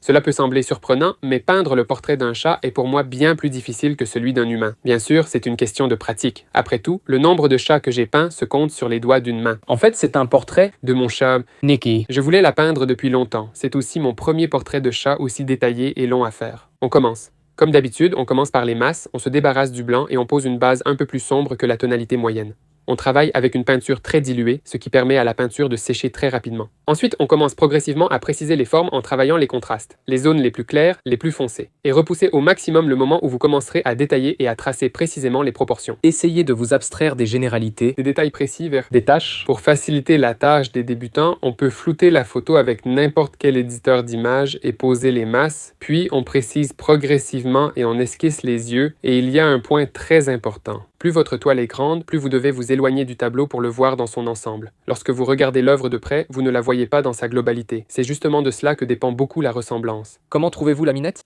Cela peut sembler surprenant, mais peindre le portrait d'un chat est pour moi bien plus difficile que celui d'un humain. Bien sûr, c'est une question de pratique. Après tout, le nombre de chats que j'ai peints se compte sur les doigts d'une main. En fait, c'est un portrait De mon chat, Nicky. je voulais la peindre depuis longtemps. C'est aussi mon premier portrait de chat aussi détaillé et long à faire. On commence. Comme d'habitude, on commence par les masses, on se débarrasse du blanc et on pose une base un peu plus sombre que la tonalité moyenne. On travaille avec une peinture très diluée, ce qui permet à la peinture de sécher très rapidement. Ensuite, on commence progressivement à préciser les formes en travaillant les contrastes, les zones les plus claires, les plus foncées, et repousser au maximum le moment où vous commencerez à détailler et à tracer précisément les proportions. Essayez de vous abstraire des généralités, Des détails précis vers des tâches. Pour faciliter la tâche des débutants, on peut flouter la photo avec n'importe quel éditeur d'images et poser les masses, puis on précise progressivement et on esquisse les yeux, et il y a un point très important. Plus votre toile est grande, plus vous devez vous éloigner du tableau pour le voir dans son ensemble. Lorsque vous regardez l'œuvre de près, vous ne la voyez pas dans sa globalité. C'est justement de cela que dépend beaucoup la ressemblance. Comment trouvez-vous la minette?